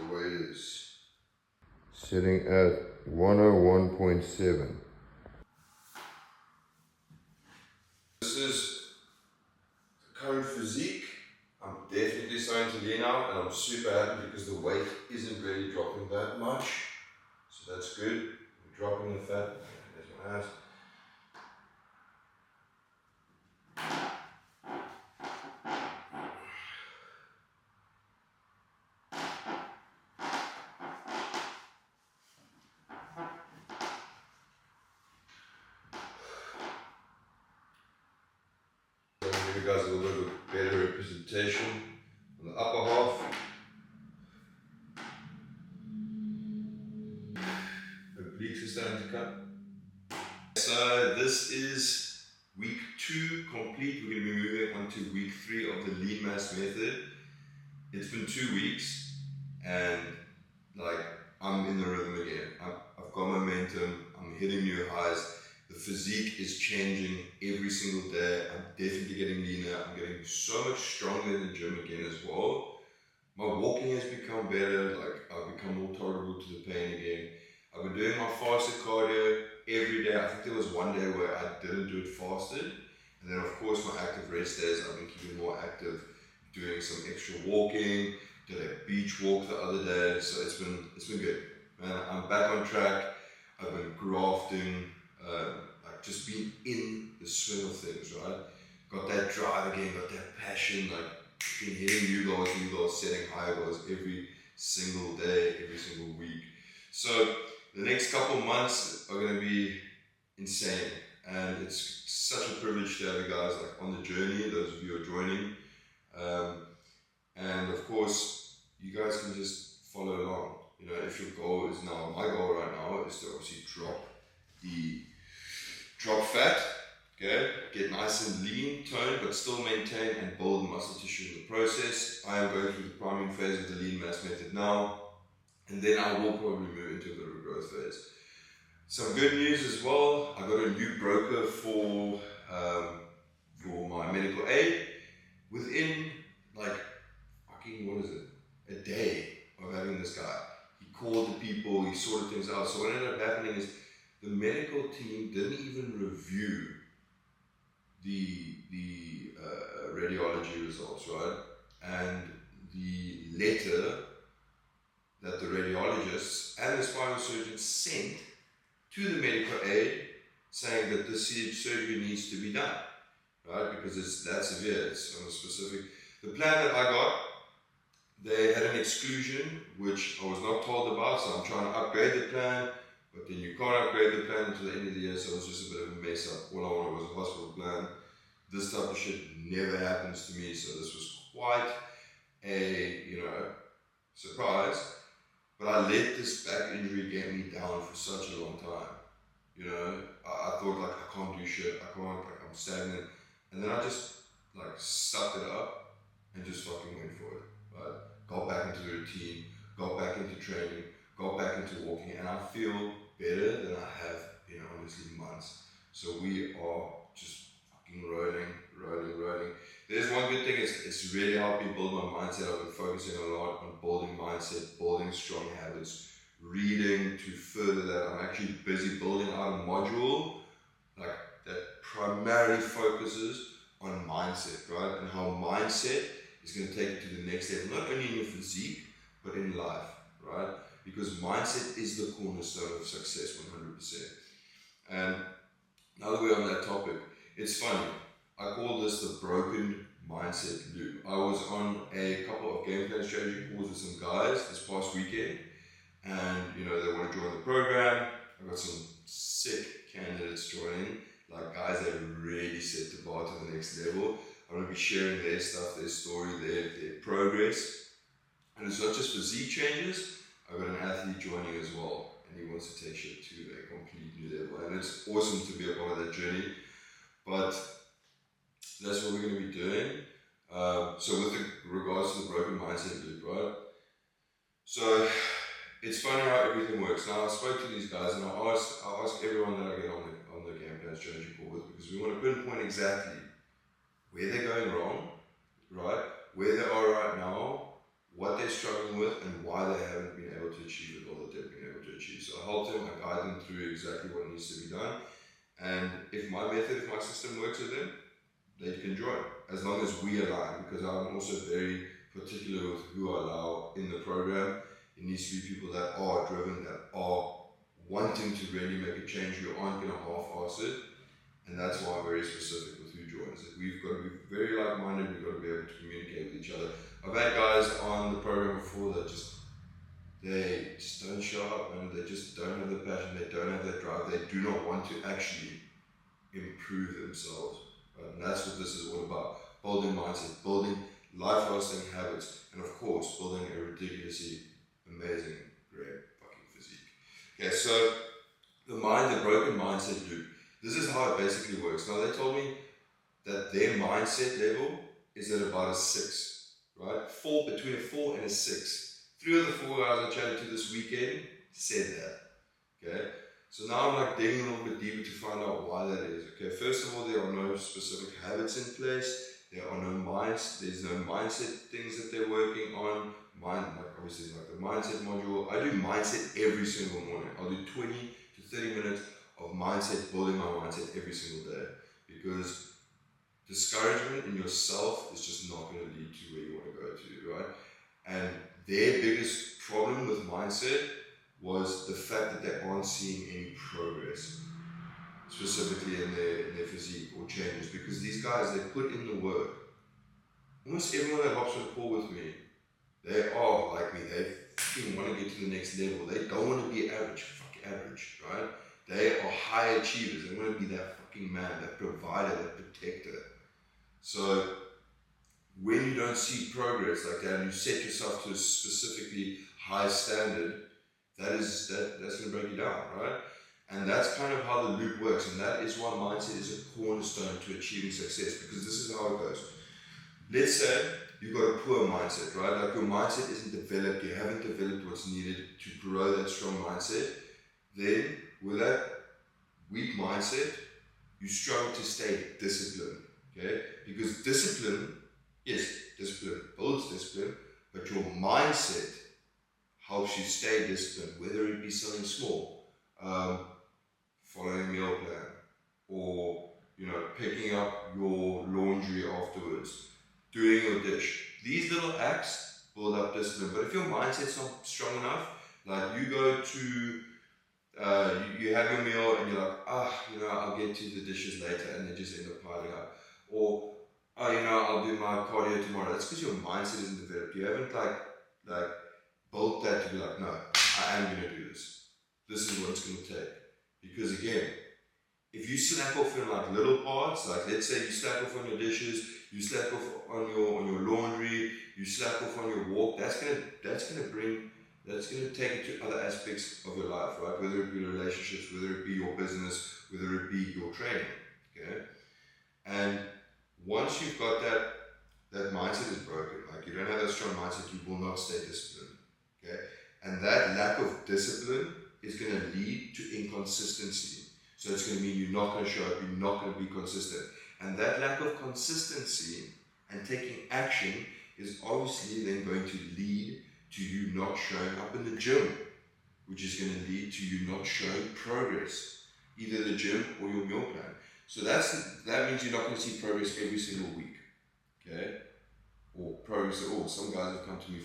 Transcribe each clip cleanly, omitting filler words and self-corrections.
the weight is. Sitting at 101.7. This is the current physique. I'm definitely starting to lean out, and I'm super happy because the weight isn't really dropping that much. So that's good. We're dropping the fat. There's my ass. I'll give you guys a little bit of a better representation on the upper half. Obliques are starting to cut. So this is week 2 complete. We're going to be moving on to week 3 of the lean mass method. It's been 2 weeks and like I'm in the rhythm again. I've got momentum, I'm hitting new highs. The physique is changing every single day. I'm definitely getting leaner. I'm getting so much stronger in the gym again as well. My walking has become better, like I've become more tolerable to the pain again. I've been doing my fasted cardio every day. I think there was one day where I didn't do it fasted. And then of course my active rest days, I've been keeping more active, doing some extra walking, did a beach walk the other day, so it's been good. Man, I'm back on track. I've been grafting, like just being in the swing of things, right? Got that drive again, got that passion, like been hitting new goals, setting higher goals every single day, every single week. So the next couple months are going to be insane, and it's such a privilege to have you guys like on the journey, those of you who are joining. And of course, you guys can just follow along. You know, if your goal is now, my goal right now is to obviously drop fat, okay, get nice and lean, toned, but still maintain and build muscle tissue in the process. I am going through the priming phase of the lean mass method now, and then I will probably move into a bit of a growth phase. Some good news as well, I got a new broker for my medical aid. Within like what is it, a day of having this guy. He called the people, he sorted things out. So what ended up happening is the medical team didn't even review the radiology results, right? And the letter that the radiologists and the spinal surgeon sent to the medical aid saying that this surgery needs to be done, right? Because it's that severe, it's on a specific. The plan that I got, they had an exclusion, which I was not told about, so I'm trying to upgrade the plan, but then you can't upgrade the plan until the end of the year, so it was just a bit of a mess up. All I wanted was a hospital plan. This type of shit never happens to me, so this was quite a, surprise. But I let this back injury get me down for such a long time. You know, I thought like I can't do shit, I'm stagnant. And then I just like sucked it up and just fucking went for it. Right? Got back into the routine, got back into training, got back into walking, and I feel better than I have in honestly months. So we are just fucking rolling. There's one good thing, it's really helped me build my mindset. I've been focusing a lot on building mindset, building strong habits, reading to further that. I'm actually busy building out a module like that primarily focuses on mindset, right? And how mindset is going to take you to the next level, not only in your physique, but in life, right? Because mindset is the cornerstone of success, 100%. And now that we're on that topic, it's funny. I call this the broken mindset loop. I was on a couple of game plan strategy calls with some guys this past weekend, and they want to join the program. I got some sick candidates joining, like guys that have really set the bar to the next level. I'm going to be sharing their stuff, their story, their progress. And it's not just physique changes, I've got an athlete joining as well, and he wants to take shit to a complete new level. And it's awesome to be a part of that journey, but that's what we're going to be doing. So with regards to the broken mindset loop, right? So it's funny how everything works. Now I spoke to these guys and I ask everyone that I get on the game plan strategy call with, because we want to pinpoint exactly where they're going wrong, right? Where they are right now, what they're struggling with, and why they haven't been able to achieve it all that they've been able to achieve. So I help them, I guide them through exactly what needs to be done. And if my method, if my system works with them, they can join, as long as we align, because I'm also very particular with who I allow in the program. It needs to be people that are driven, that are wanting to really make a change, who aren't going to half-ass it. And that's why I'm very specific with who joins. We've got to be very like-minded, we've got to be able to communicate with each other. I've had guys on the program before that they just don't show up, and they just don't have the passion, they don't have that drive, they do not want to actually improve themselves. Right? And that's what this is all about. Building mindset, building life-lasting habits, and of course, building a ridiculously amazing, great fucking physique. Okay, so the broken mindset loop. This is how it basically works. Now, they told me that their mindset level is at about a 6, right? Between a 4 and a 6. 3 of the 4 guys I chatted to this weekend said that. Okay, so now I'm like digging a little bit deeper to find out why that is. Okay, first of all, there are no specific habits in place. There's no mindset things that they're working on. Obviously, like the mindset module. I do mindset every single morning. I'll do 20 to 30 minutes of mindset, building my mindset every single day. Because discouragement in yourself is just not going to lead to where you want to go to, right? And their biggest problem with mindset was the fact that they aren't seeing any progress, specifically in their physique or changes, because these guys, they put in the work. Almost everyone that hops on a call with me, they are like me, they fucking want to get to the next level. They don't want to be average, right? They are high achievers. They want to be that fucking man, that provider, that protector. So when you don't see progress like that, and you set yourself to a specifically high standard, that's going to break you down, right? And that's kind of how the loop works, and that is why mindset is a cornerstone to achieving success, because this is how it goes. Let's say you've got a poor mindset, right? Like your mindset isn't developed, you haven't developed what's needed to grow that strong mindset. Then, with that weak mindset, you struggle to stay disciplined, okay? Because discipline builds discipline, but your mindset helps you stay disciplined, whether it be something small, following a meal plan, or picking up your laundry afterwards, doing your dish. These little acts build up discipline. But if your mindset's not strong enough, like you go to you have your meal and you're like, I'll get to the dishes later, and they just end up piling up. Or I'll do my cardio tomorrow. That's because your mindset isn't developed. You haven't like built that to be like, no, I am going to do this. This is what it's going to take. Because again, if you slack off in like little parts, like let's say you slack off on your dishes, you slack off on your laundry, you slack off on your walk, that's gonna take you to other aspects of your life, right? Whether it be relationships, whether it be your business, whether it be your training. Okay? And once you've got that mindset is broken, like you don't have that strong mindset, you will not stay disciplined. Okay? And that lack of discipline is going to lead to inconsistency. So it's going to mean you're not going to show up, you're not going to be consistent. And that lack of consistency and taking action is obviously then going to lead to you not showing up in the gym, which is going to lead to you not showing progress, either the gym or your meal plan. So that means you're not going to see progress every single week, okay? Or progress at all. Some guys have come to me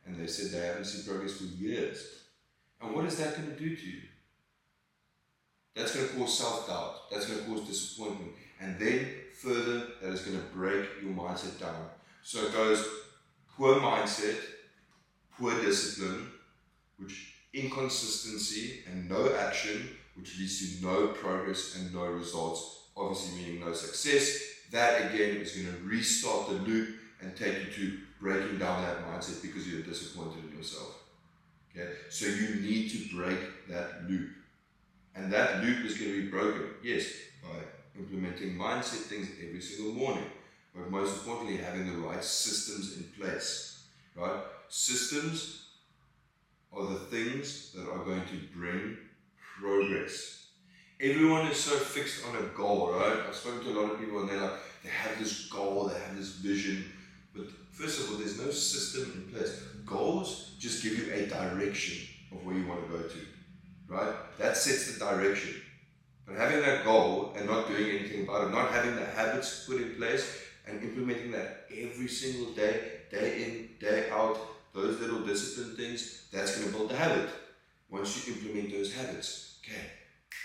and they said they haven't seen progress for years. And what is that going to do to you? That's going to cause self-doubt. That's going to cause disappointment. And then further, that is going to break your mindset down. So it goes poor mindset, poor discipline, which inconsistency and no action, which leads to no progress and no results, obviously meaning no success. That again is going to restart the loop and take you to breaking down that mindset because you're disappointed in yourself. Okay, so you need to break that loop. And that loop is going to be broken, yes, by implementing mindset things every single morning, but most importantly, having the right systems in place, right? Systems are the things that are going to bring progress. Everyone is so fixed on a goal, right? I've spoken to a lot of people and they have this goal, they have this vision, but first of all, there's no system in place. Goals just give you a direction of where you want to go to, right? That sets the direction. But having that goal and not doing anything about it, not having the habits put in place and implementing that every single day, day in, day out, those little discipline things, that's going to build the habit. Once you implement those habits, okay,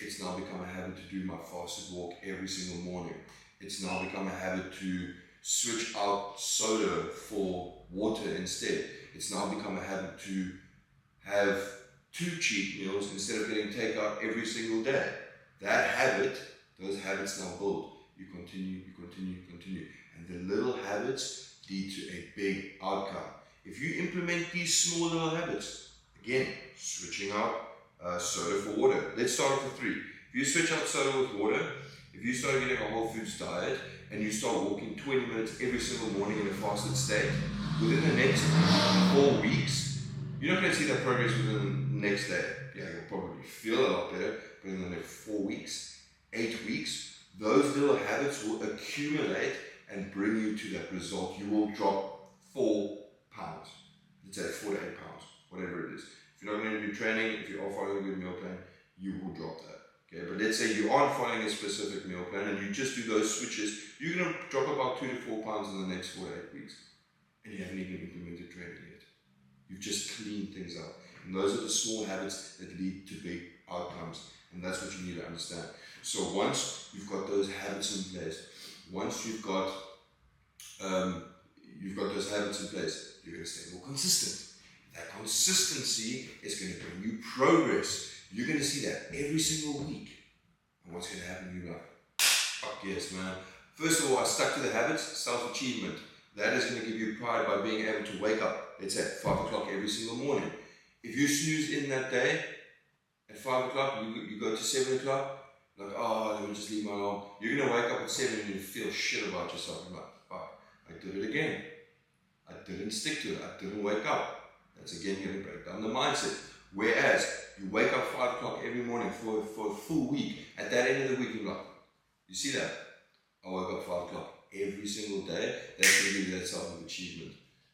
it's now become a habit to do my fasted walk every single morning. It's now become a habit to switch out soda for water instead. It's now become a habit to have 2 cheat meals instead of getting takeout every single day. That habit, those habits now build. You continue. And the little habits lead to a big outcome. If you implement these small little habits, again, switching out soda for water. Let's start off with 3. If you switch out soda with water, if you start getting a whole foods diet and you start walking 20 minutes every single morning in a fasted state, within the next 4 weeks, you're not going to see that progress within the next day. Yeah, you'll probably feel a lot better, but in the next 4 weeks, 8 weeks, those little habits will accumulate and bring you to that result. You will drop 4 pounds. Let's say 4 to 8 pounds, whatever it is. If you're not going to do training, if you are following a good meal plan, you will drop that. Okay, but let's say you aren't following a specific meal plan and you just do those switches, you're going to drop about 2 to 4 pounds in the next 4 to 8 weeks. And you haven't even implemented training yet. You've just cleaned things up. And those are the small habits that lead to big outcomes. And that's what you need to understand. So once you've got those habits in place, once you've got those habits in place, you're going to stay more consistent. That consistency is going to bring you progress. You're going to see that every single week. And what's going to happen? You're like, fuck yes, man. First of all, I stuck to the habits, self-achievement. That is going to give you pride by being able to wake up, let's say, 5 o'clock every single morning. If you snooze in that day, at 5 o'clock, you go to 7 o'clock, like, oh, let me just leave my alarm. You're going to wake up at 7 and you feel shit about yourself. You're like, fuck, I did it again. I didn't stick to it. I didn't wake up. That's again going to break down the mindset. Whereas you wake up 5 o'clock every morning for a full week, at that end of the week, you're like, you see that? I woke up 5 o'clock every single day. That's going to give you that self-achievement.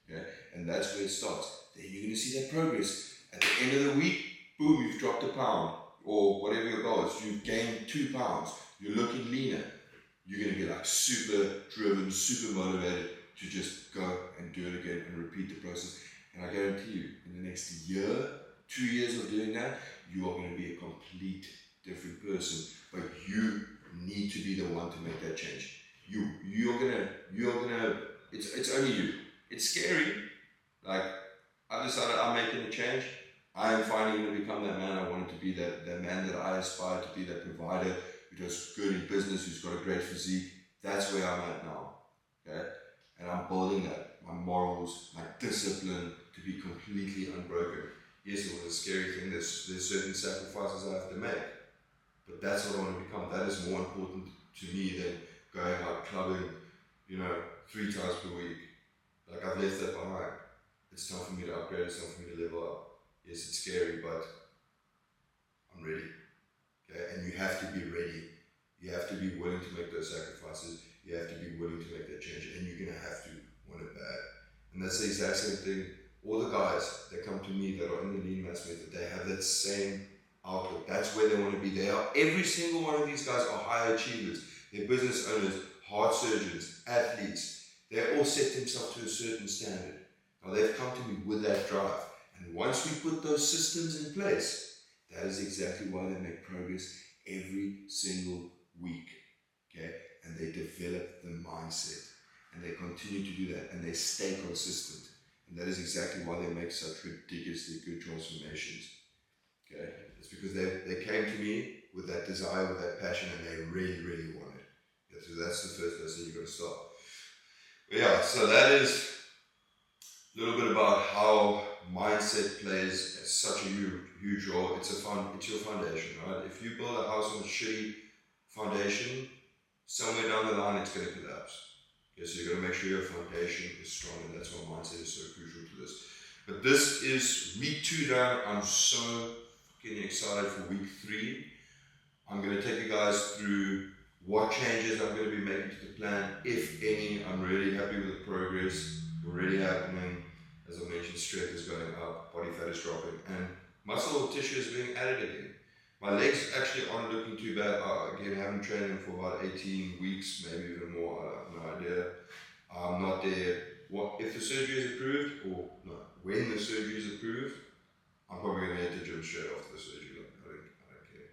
Okay? And that's where it starts. Then you're going to see that progress. At the end of the week, boom, you've dropped a pound, or whatever your goal is. You've gained 2 pounds. You're looking leaner. You're going to get like super driven, super motivated to just go and do it again and repeat the process. And I guarantee you, in the next year, 2 years of doing that, you are going to be a complete different person. But you need to be the one to make that change. You're gonna. It's only you. It's scary. Like, I decided I'm making a change. I am finally going to become that man I wanted to be, that man that I aspire to be, that provider who does good in business, who's got a great physique. That's where I'm at now. Okay? And I'm building that. My morals, my discipline to be completely unbroken. Yes, it was a scary thing. There's certain sacrifices I have to make. But that's what I want to become. That is more important to me than going out clubbing, 3 times per week. Like, I've left that behind. It's time for me to upgrade. It's time for me to level up. Yes, it's scary, but I'm ready. Okay? And you have to be ready. You have to be willing to make those sacrifices. You have to be willing to make that change. And you're going to have to want it bad. And that's the exact same thing. All the guys that come to me that are in the lean mass method, they have that same outlook. That's where they want to be. They are, every single one of these guys are high achievers. They're business owners, heart surgeons, athletes. They all set themselves to a certain standard. Now they've come to me with that drive. And once we put those systems in place, that is exactly why they make progress every single week. Okay? And they develop the mindset. And they continue to do that. And they stay consistent. And that is exactly why they make such ridiculously good transformations. Okay? It's because they came to me with that desire, with that passion, and they really, really want it. Yeah, so that's the first lesson you've got to start. But yeah, so that is a little bit about how mindset plays such a huge role. It's your foundation, right? If you build a house on a shitty foundation, somewhere down the line it's going to collapse. Okay, so you've got to make sure your foundation is strong, and that's why mindset is so crucial to this. But this is week 2 down. I'm so getting excited for week 3. I'm going to take you guys through what changes I'm going to be making to the plan, if any. I'm really happy with the progress already happening. As I mentioned, strength is going up, body fat is dropping, and muscle tissue is being added again. My legs actually aren't looking too bad. Again, I haven't trained them for about 18 weeks, maybe even more. I have no idea. I'm not there. What if the surgery is approved, or no, when the surgery is approved, I'm probably going to hit the gym straight after the surgery. Like, I don't care.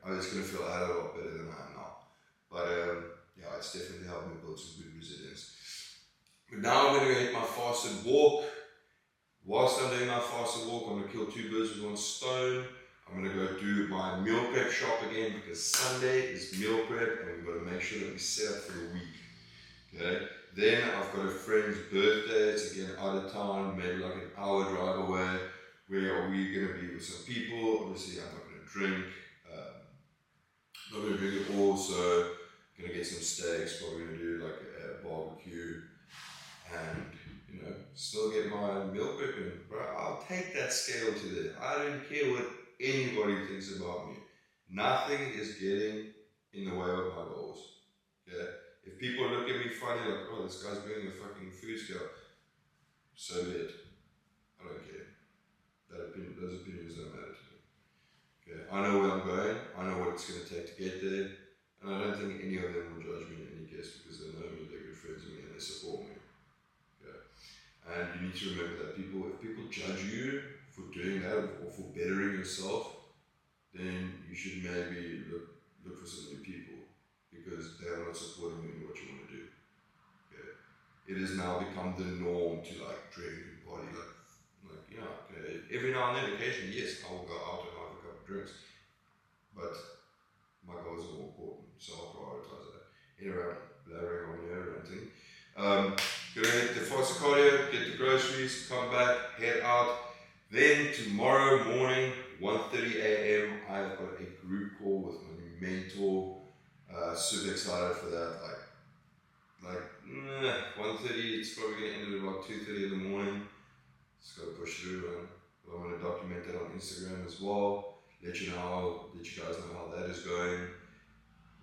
I'm just going to feel a lot better than I am now. But yeah, it's definitely helped me build some good resilience. But now I'm going to hit my fasted walk. Whilst I'm doing my fasted walk, I'm going to kill 2 birds with 1 stone. I'm going to go do my meal prep shop again, because Sunday is meal prep and we've got to make sure that we set up for the week. Okay. Then I've got a friend's birthday. It's again out of town, maybe like an hour drive away. Where are we going to be with some people? Obviously, I'm not going to drink. Not going to drink at all, so I'm going to get some steaks. Probably going to do like a barbecue, and you know, still get my meal prep in. Bro, I'll take that scale to there. I don't care what anybody thinks about me. Nothing is getting in the way of my goals. Okay? If people look at me funny, like, oh, this guy's bringing a fucking food scale, so be it. I don't care. Those opinions don't matter to me. Okay? I know where I'm going. I know what it's going to take to get there, and I don't think any of them will judge me in any case, because they know me, they're good friends with me, and they support me. Okay? And you need to remember that if people judge you for doing that or for bettering yourself, then you should maybe look for some new people, because they are not supporting you in what you want to do. Okay? It has now become the norm to like drink and party, like yeah, okay. Every now and then, occasionally, yes, I will go out and have a couple of drinks, but my goals are more important, so I'll prioritize that. Anyway, blabbering on here, ranting. Gonna hit the fasted cardio, get the groceries, come back, head out. Then tomorrow morning, 1:30 a.m., I've got a group call with my mentor. Super excited for that. Like 1:30, it's probably gonna end at about 2:30 in the morning. Just gotta push through, man. But I'm gonna document that on Instagram as well. Let you guys know how that is going.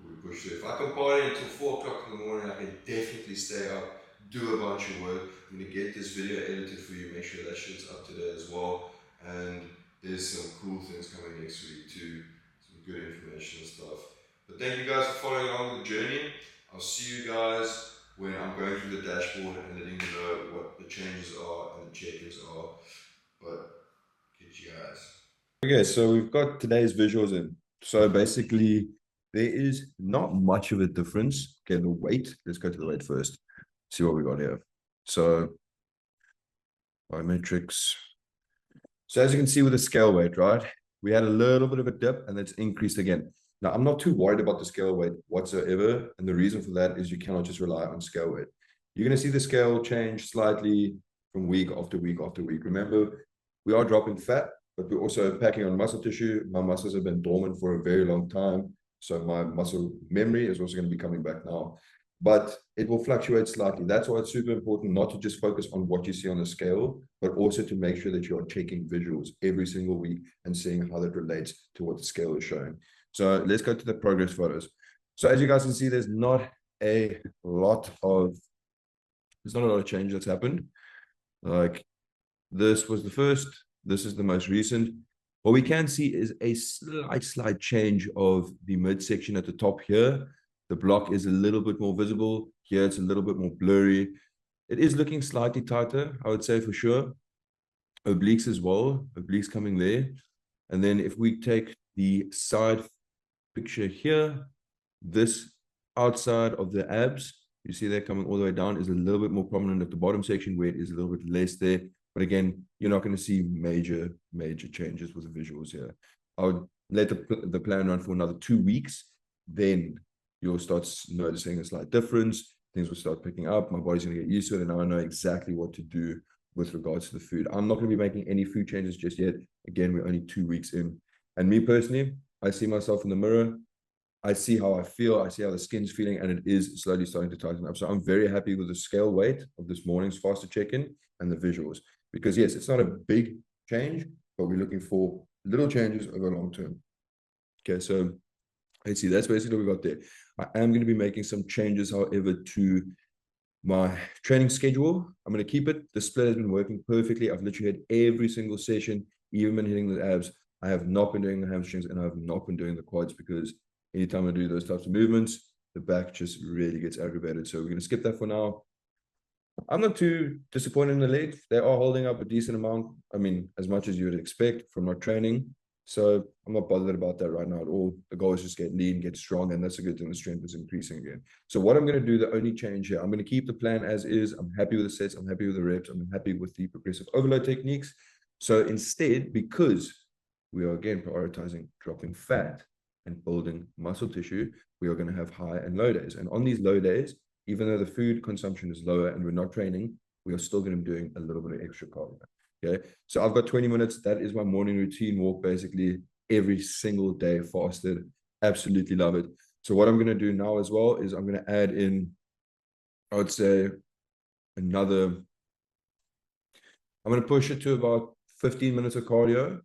We push through. If I can party until 4 o'clock in the morning, I can definitely stay up, do a bunch of work. I'm gonna get this video edited for you, make sure that shit's up to date as well. And there's some cool things coming next week too. Some good information and stuff. But thank you guys for following along the journey. I'll see you guys when I'm going through the dashboard and letting you know what the changes are and the check-ins are. But catch you guys. Okay, so we've got today's visuals in. So basically, there is not much of a difference. Okay, the weight, let's go to the weight first. See what we got here. So, biometrics. So as you can see with the scale weight, right? We had a little bit of a dip and it's increased again. Now, I'm not too worried about the scale weight whatsoever. And the reason for that is you cannot just rely on scale weight. You're going to see the scale change slightly from week after week after week. Remember, we are dropping fat, but we're also packing on muscle tissue. My muscles have been dormant for a very long time. So my muscle memory is also going to be coming back now. But it will fluctuate slightly. That's why it's super important not to just focus on what you see on the scale, but also to make sure that you are checking visuals every single week and seeing how that relates to what the scale is showing. So let's go to the progress photos. So as you guys can see, there's not a lot of change that's happened. Like this was the first, this is the most recent. What we can see is a slight change of the midsection at the top here. The block is a little bit more visible. Here it's a little bit more blurry. It is looking slightly tighter, I would say for sure. Obliques as well, obliques coming there. And then if we take the side picture here, this outside of the abs, you see that coming all the way down, is a little bit more prominent at the bottom section where it is a little bit less there. But again, you're not going to see major changes with the visuals here. I would let the plan run for another 2 weeks. Then you'll start noticing a slight difference. Things will start picking up. My body's going to get used to it. And now I know exactly what to do with regards to the food. I'm not going to be making any food changes just yet. Again, we're only 2 weeks in. And me personally, I see myself in the mirror. I see how I feel. I see how the skin's feeling, and it is slowly starting to tighten up. So I'm very happy with the scale weight of this morning's fasted check-in and the visuals. Because yes, it's not a big change, but we're looking for little changes over long term. Okay, so let's see. That's basically what we got there. I am going to be making some changes, however, to My training schedule, I'm going to keep it. The split has been working perfectly. I've literally had every single session, even been hitting the abs. I have not been doing the hamstrings, and I have not been doing the quads, because anytime I do those types of movements, the back just really gets aggravated. So we're going to skip that for now. I'm not too disappointed in the legs. They are holding up a decent amount. I mean, as much as you would expect from not training. So I'm not bothered about that right now at all. The goal is just get lean, get strong, and that's a good thing. The strength is increasing again. So what I'm going to do, the only change here, I'm going to keep the plan as is. I'm happy with the sets. I'm happy with the reps. I'm happy with the progressive overload techniques. So instead, because we are again prioritizing dropping fat and building muscle tissue, we are going to have high and low days. And on these low days, even though the food consumption is lower and we're not training, we are still going to be doing a little bit of extra cardio. Okay. So I've got 20 minutes. That is my morning routine walk, basically every single day fasted. Absolutely love it. So what I'm going to do now as well is I'm going to add in, I would say, another, I'm going to push it to about 15 minutes of cardio,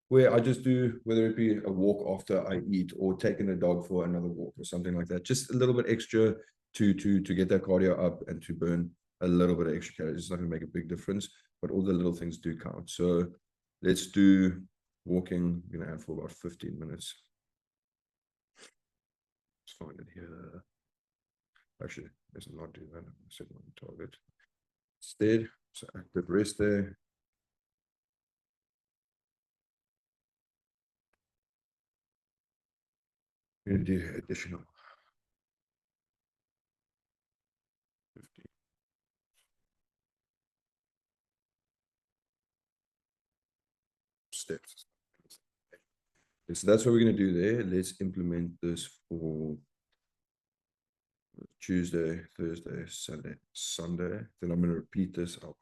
where I just do, whether it be a walk after I eat or taking the dog for another walk or something like that, just a little bit extra to get that cardio up and to burn a little bit of extra calories. It's not going to make a big difference, but all the little things do count. So let's do walking. I'm going to add for about 15 minutes. Let's find it here. Actually, let's not do that. I'm set one target instead. So active rest day. I'm going to do additional 15 steps. So that's what we're going to do there. Let's implement this for Tuesday, Thursday, Saturday, Sunday. Then I'm going to repeat this. I'll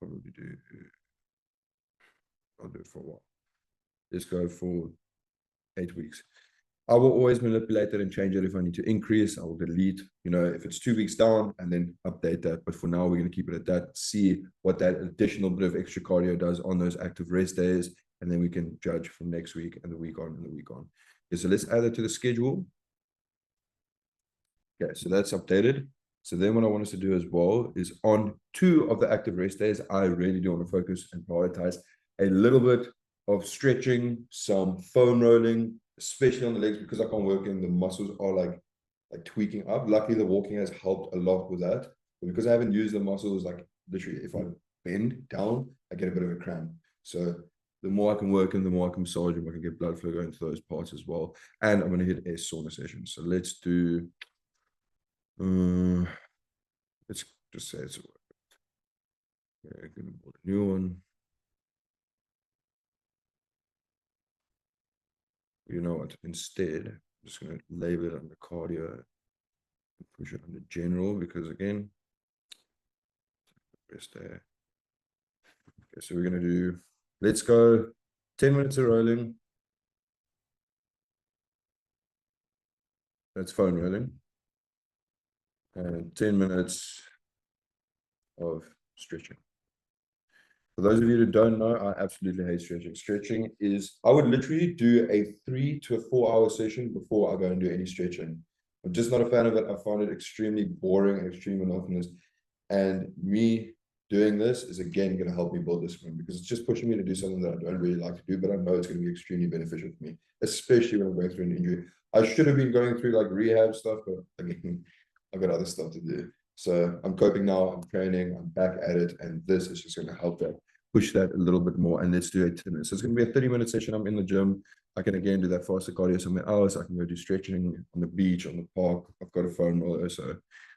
do it for a while. Let's go for 8 weeks. I will always manipulate it and change it if I need to increase. I will delete, if it's 2 weeks down, and then update that. But for now, we're going to keep it at that, see what that additional bit of extra cardio does on those active rest days. And then we can judge from next week and the week on and the week on. Okay, so let's add it to the schedule. Okay, so that's updated. So then what I want us to do as well is on 2 of the active rest days, I really do want to focus and prioritize a little bit of stretching, some foam rolling, especially on the legs, because I can't work in, the muscles are like tweaking up. Luckily, the walking has helped a lot with that. But because I haven't used the muscles, like literally, if I bend down, I get a bit of a cramp. So the more I can work in, the more I can massage them, I can get blood flow going to those parts as well. And I'm going to hit a sauna session. So let's do, let's just say it's a new one. You know what? Instead, I'm just going to label it under cardio and push it under general, because again, rest there. Okay, so we're going to do, let's go 10 minutes of rolling. That's phone rolling. And 10 minutes of stretching. For those of you that don't know, I absolutely hate stretching. Stretching is, I would literally do a 3 to 4 hour session before I go and do any stretching. I'm just not a fan of it. I find it extremely boring and extremely monotonous. And me doing this is again going to help me build discipline, because it's just pushing me to do something that I don't really like to do, but I know it's going to be extremely beneficial for me, especially when I'm going through an injury. I should have been going through like rehab stuff, but again, I've got other stuff to do. So I'm coping now, I'm training, I'm back at it, and this is just going to help that, push that a little bit more. And let's do 10 minutes. So it's going to be a 30-minute session. I'm in the gym. I can again do that faster cardio somewhere else. I can go do stretching on the beach, on the park. I've got a phone roller, so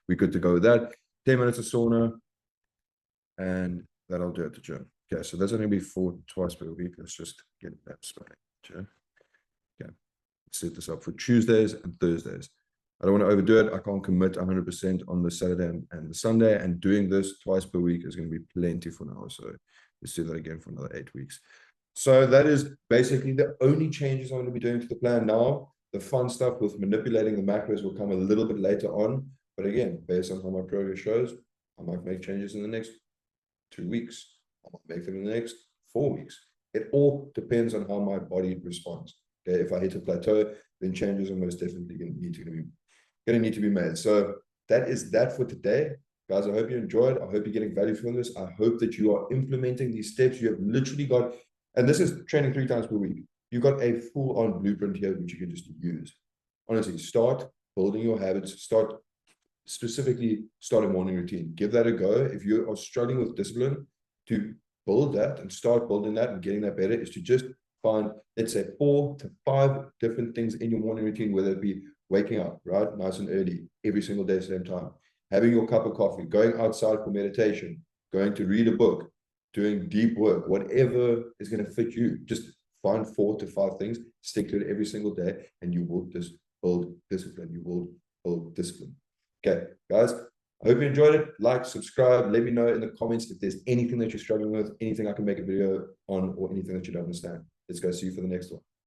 we're good to go with that. 10 minutes of sauna, and that'll do at the gym. Okay, so that's only be for twice per week. Let's just get that started. Okay, set this up for Tuesdays and Thursdays. I don't want to overdo it. I can't commit 100% on the Saturday and the Sunday, and doing this twice per week is going to be plenty for now. So let's do that again for another 8 weeks. So that is basically the only changes I'm going to be doing to the plan now. The fun stuff with manipulating the macros will come a little bit later on. But again, based on how my progress shows, I might make changes in the next 2 weeks. I might make them in the next 4 weeks. It all depends on how my body responds. Okay, if I hit a plateau, then changes are most definitely going to need to be made. So that is that for today. Guys, I hope you enjoyed. I hope you're getting value from this. I hope that you are implementing these steps. You have literally got, and this is training 3 times per week. You've got a full-on blueprint here, which you can just use. Honestly, start building your habits. Start a morning routine. Give that a go. If you are struggling with discipline, to build that and start building that and getting that better is to just find, let's say, 4 to 5 different things in your morning routine, whether it be waking up, right, nice and early, every single day at the same time, having your cup of coffee, going outside for meditation, going to read a book, doing deep work, whatever is going to fit you. Just find 4 to 5 things, stick to it every single day, and you will just build discipline. You will build discipline. Okay, guys, I hope you enjoyed it. Like, subscribe, let me know in the comments if there's anything that you're struggling with, anything I can make a video on, or anything that you don't understand. Let's go. See you for the next one.